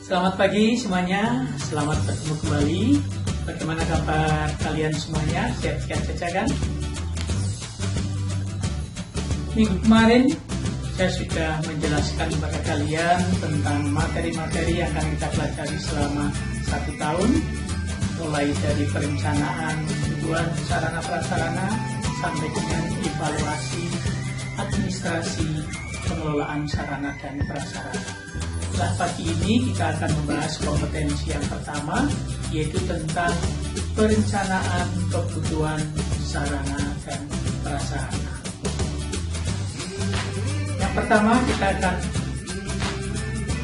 Selamat pagi semuanya, selamat bertemu kembali. Bagaimana kabar kalian semuanya? Sehat-sehat saja kan? Minggu kemarin saya sudah menjelaskan kepada kalian tentang materi-materi yang akan kita pelajari selama 1 tahun, mulai dari perencanaan, tujuan, sarana prasarana, sampai dengan evaluasi, administrasi, pengelolaan sarana dan prasarana. Nah, pagi ini kita akan membahas kompetensi yang pertama, yaitu tentang perencanaan kebutuhan sarana dan prasarana. Yang pertama kita akan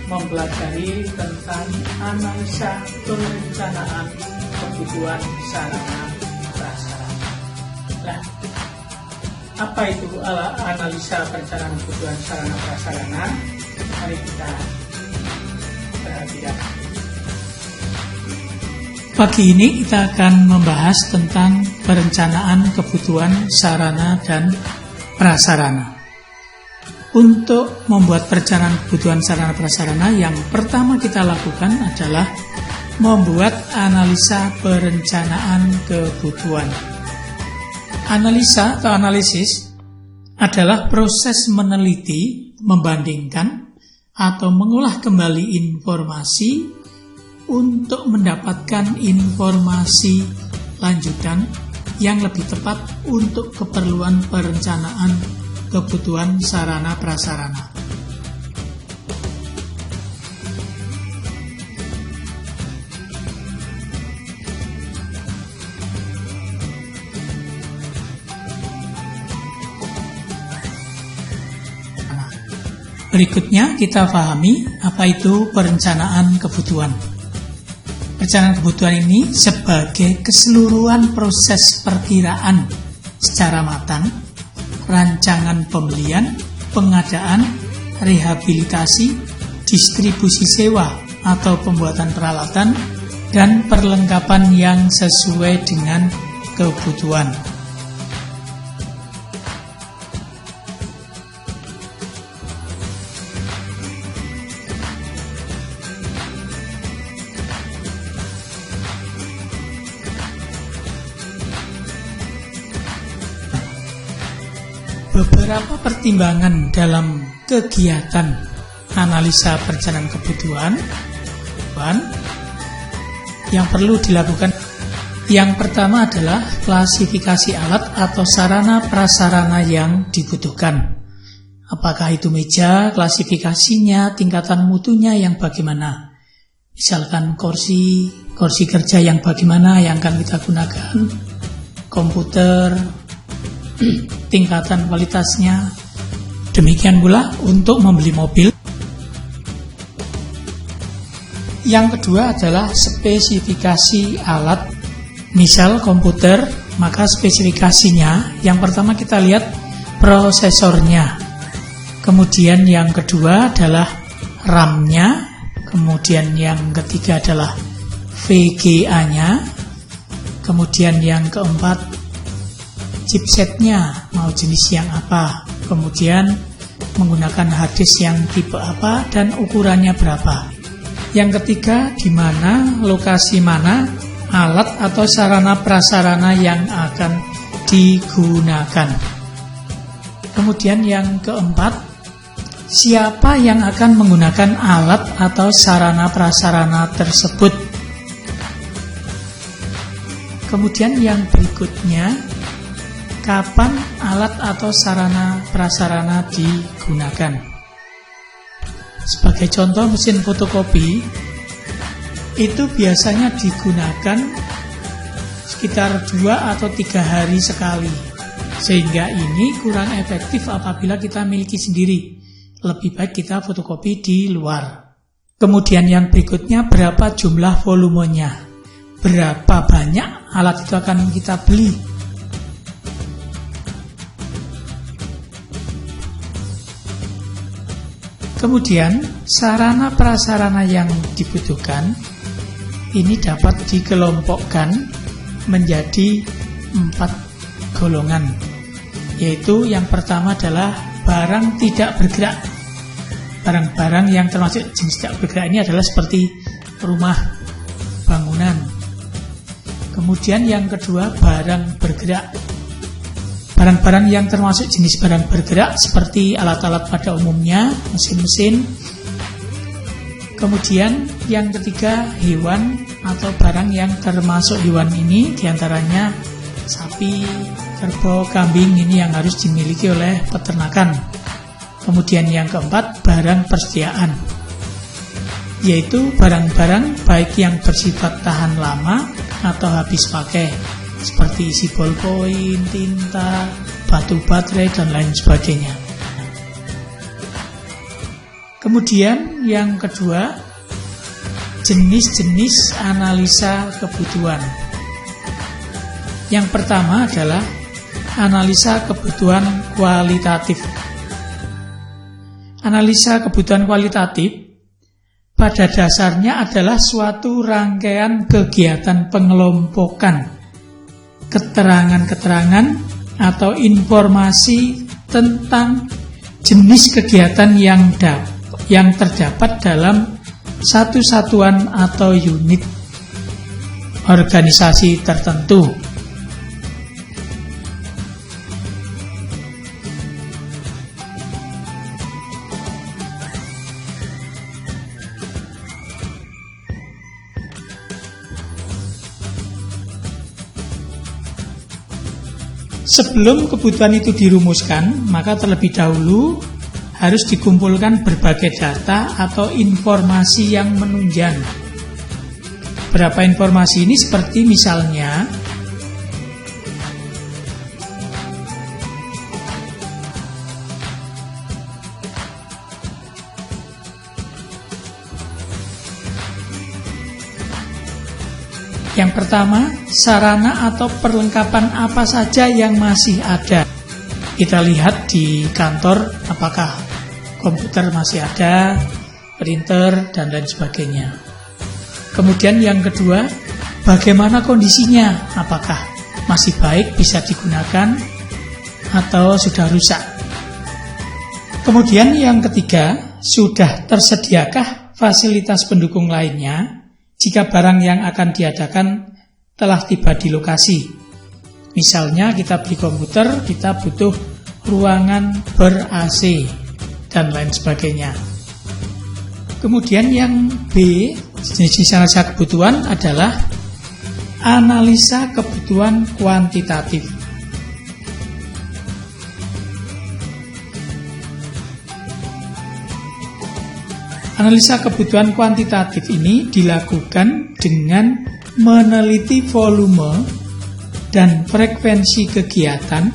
mempelajari tentang analisa perencanaan kebutuhan sarana prasarana. Nah, apa itu analisa perencanaan kebutuhan sarana prasarana? Mari kita perhatikan. Pagi ini kita akan membahas tentang perencanaan kebutuhan sarana dan prasarana. Untuk membuat perencanaan kebutuhan sarana prasarana, yang pertama kita lakukan adalah membuat analisa perencanaan kebutuhan. Analisa atau analisis adalah proses meneliti, membandingkan, atau mengolah kembali informasi untuk mendapatkan informasi lanjutan yang lebih tepat untuk keperluan perencanaan kebutuhan sarana prasarana. Berikutnya kita pahami apa itu perencanaan kebutuhan. Perencanaan kebutuhan ini sebagai keseluruhan proses perkiraan secara matang, rancangan pembelian, pengadaan, rehabilitasi, distribusi sewa atau pembuatan peralatan, dan perlengkapan yang sesuai dengan kebutuhan. Beberapa pertimbangan dalam kegiatan analisa perencanaan kebutuhan yang perlu dilakukan. Yang pertama adalah klasifikasi alat atau sarana prasarana yang dibutuhkan. Apakah itu meja, klasifikasinya, tingkatan mutunya yang bagaimana. Misalkan kursi kerja yang bagaimana yang akan kita gunakan, komputer, tingkatan kualitasnya. Demikian pula untuk membeli mobil. Yang kedua adalah spesifikasi alat. Misal komputer, maka spesifikasinya yang pertama kita lihat prosesornya. Kemudian yang kedua adalah RAM-nya. Kemudian yang ketiga adalah VGA-nya. Kemudian yang keempat chipsetnya, mau jenis yang apa, kemudian menggunakan hard disk yang tipe apa, dan ukurannya berapa. Yang ketiga, di mana, lokasi mana alat atau sarana prasarana yang akan digunakan. Kemudian yang keempat, siapa yang akan menggunakan alat atau sarana prasarana tersebut. Kemudian yang berikutnya, kapan alat atau sarana prasarana digunakan. Sebagai contoh, mesin fotokopi itu biasanya digunakan sekitar 2 atau 3 hari sekali, sehingga ini kurang efektif apabila kita miliki sendiri. Lebih baik kita fotokopi di luar. Kemudian yang berikutnya, berapa jumlah volumenya, berapa banyak alat itu akan kita beli. Kemudian sarana prasarana yang dibutuhkan ini dapat dikelompokkan menjadi 4 golongan, yaitu yang pertama adalah barang tidak bergerak. Barang-barang yang termasuk jenis tidak bergerak ini adalah seperti rumah, bangunan. Kemudian yang kedua, barang bergerak. Barang-barang yang termasuk jenis barang bergerak seperti alat-alat pada umumnya, mesin-mesin. Kemudian yang ketiga, hewan atau barang yang termasuk hewan ini diantaranya sapi, kerbau, kambing, ini yang harus dimiliki oleh peternakan. Kemudian yang keempat, barang persediaan, yaitu barang-barang baik yang bersifat tahan lama atau habis pakai, seperti isi ballpoint, tinta, batu baterai, dan lain sebagainya. Kemudian yang kedua, jenis-jenis analisa kebutuhan. Yang pertama adalah analisa kebutuhan kualitatif. Analisa kebutuhan kualitatif pada dasarnya adalah suatu rangkaian kegiatan pengelompokan keterangan-keterangan atau informasi tentang jenis kegiatan yang terdapat dalam satu satuan atau unit organisasi tertentu. Sebelum kebutuhan itu dirumuskan, maka terlebih dahulu harus dikumpulkan berbagai data atau informasi yang menunjang. Berapa informasi ini seperti misalnya yang pertama, sarana atau perlengkapan apa saja yang masih ada. Kita lihat di kantor apakah komputer masih ada, printer, dan lain sebagainya. Kemudian yang kedua, bagaimana kondisinya? Apakah masih baik, bisa digunakan, atau sudah rusak? Kemudian yang ketiga, sudah tersediakah fasilitas pendukung lainnya jika barang yang akan diadakan telah tiba di lokasi? Misalnya kita beli komputer, kita butuh ruangan ber-AC dan lain sebagainya. Kemudian yang B, jenis analisa kebutuhan adalah analisa kebutuhan kuantitatif. Analisa kebutuhan kuantitatif ini dilakukan dengan meneliti volume dan frekuensi kegiatan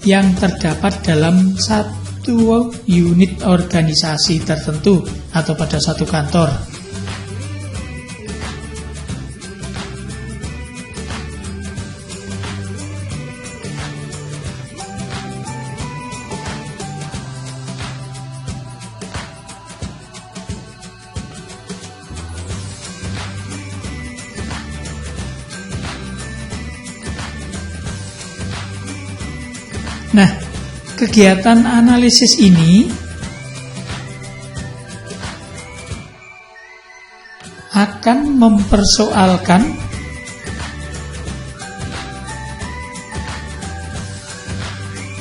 yang terdapat dalam satu unit organisasi tertentu atau pada satu kantor. Nah, kegiatan analisis ini akan mempersoalkan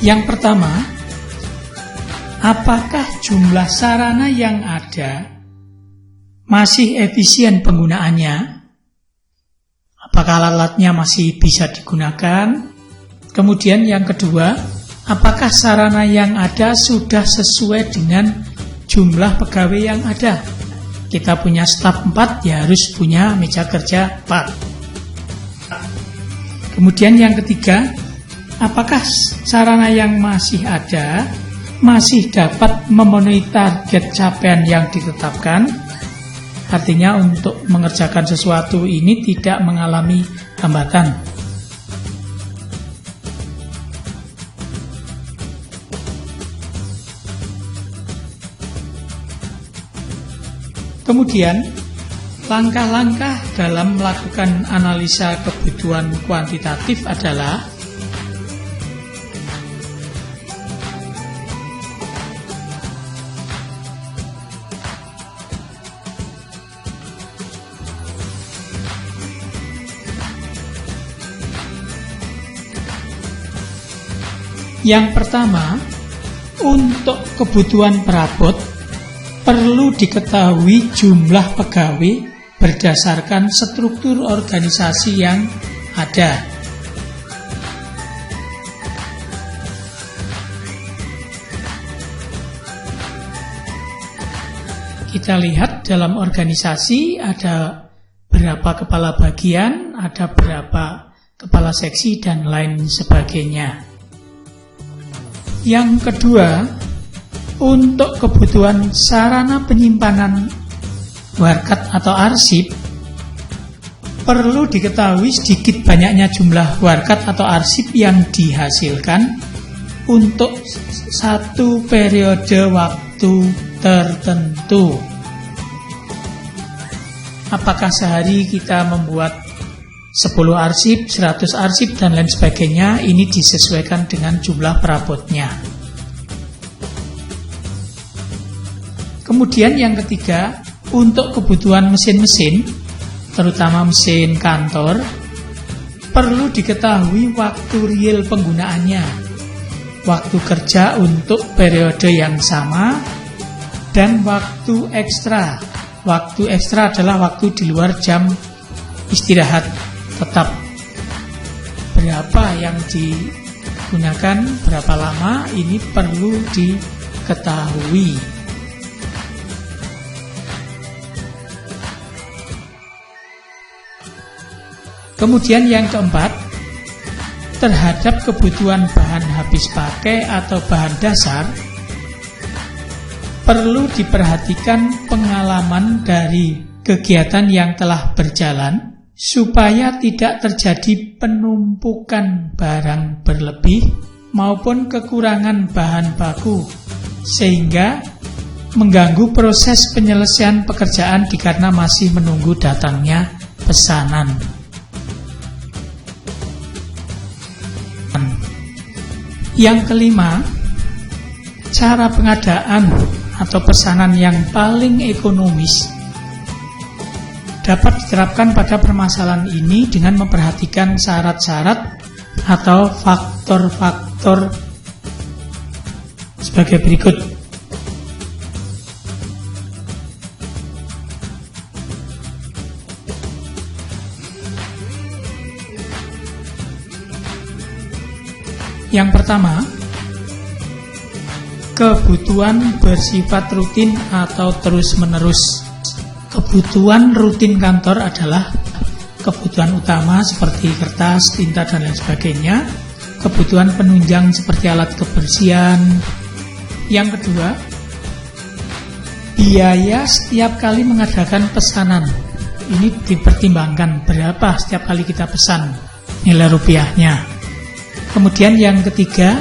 yang pertama, apakah jumlah sarana yang ada masih efisien penggunaannya? Apakah alat-alatnya masih bisa digunakan? Kemudian yang kedua, apakah sarana yang ada sudah sesuai dengan jumlah pegawai yang ada? Kita punya staf 4, ya harus punya meja kerja 4. Kemudian yang ketiga, apakah sarana yang masih ada masih dapat memenuhi target capaian yang ditetapkan? Artinya untuk mengerjakan sesuatu ini tidak mengalami hambatan. Kemudian, langkah-langkah dalam melakukan analisa kebutuhan kuantitatif adalah Yang pertama, untuk kebutuhan perabot perlu diketahui jumlah pegawai berdasarkan struktur organisasi yang ada. Kita lihat dalam organisasi ada berapa kepala bagian, ada berapa kepala seksi, dan lain sebagainya. Yang kedua, untuk kebutuhan sarana penyimpanan warkat atau arsip, perlu diketahui sedikit banyaknya jumlah warkat atau arsip yang dihasilkan untuk satu periode waktu tertentu. Apakah sehari kita membuat 10 arsip, 100 arsip, dan lain sebagainya, ini disesuaikan dengan jumlah perabotnya. Kemudian yang ketiga, untuk kebutuhan mesin-mesin, terutama mesin kantor, perlu diketahui waktu real penggunaannya, waktu kerja untuk periode yang sama, dan waktu ekstra. Waktu ekstra adalah waktu di luar jam istirahat tetap. Berapa yang digunakan, berapa lama, ini perlu diketahui. Kemudian yang keempat, terhadap kebutuhan bahan habis pakai atau bahan dasar, perlu diperhatikan pengalaman dari kegiatan yang telah berjalan, supaya tidak terjadi penumpukan barang berlebih maupun kekurangan bahan baku, sehingga mengganggu proses penyelesaian pekerjaan dikarenakan masih menunggu datangnya pesanan. Yang kelima, cara pengadaan atau pesanan yang paling ekonomis dapat diterapkan pada permasalahan ini dengan memperhatikan syarat-syarat atau faktor-faktor sebagai berikut. Yang pertama, kebutuhan bersifat rutin atau terus-menerus. Kebutuhan rutin kantor adalah kebutuhan utama seperti kertas, tinta, dan lain sebagainya. Kebutuhan penunjang seperti alat kebersihan. Yang kedua, biaya setiap kali mengadakan pesanan. Ini dipertimbangkan berapa setiap kali kita pesan, nilai rupiahnya. Kemudian yang ketiga,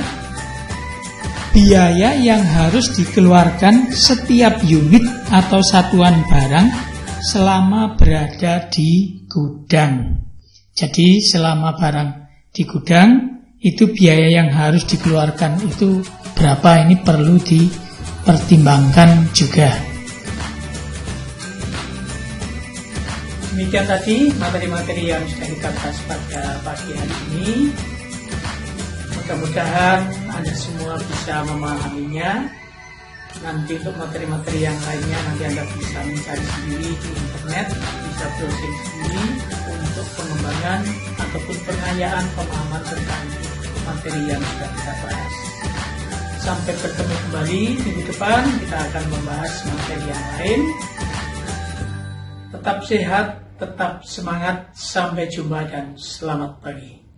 biaya yang harus dikeluarkan setiap unit atau satuan barang selama berada di gudang. Jadi selama barang di gudang, itu biaya yang harus dikeluarkan itu berapa, ini perlu dipertimbangkan juga. Demikian tadi materi-materi yang sudah kita bahas pada pagi hari ini. Mudah-mudahan Anda semua bisa memahaminya. Nanti untuk materi-materi yang lainnya nanti Anda bisa mencari sendiri di internet, bisa browsing sendiri untuk pengembangan ataupun pengayaan pemahaman tentang materi yang sudah kita bahas. Sampai bertemu kembali minggu depan, kita akan membahas materi yang lain. Tetap sehat, tetap semangat, sampai jumpa dan selamat pagi.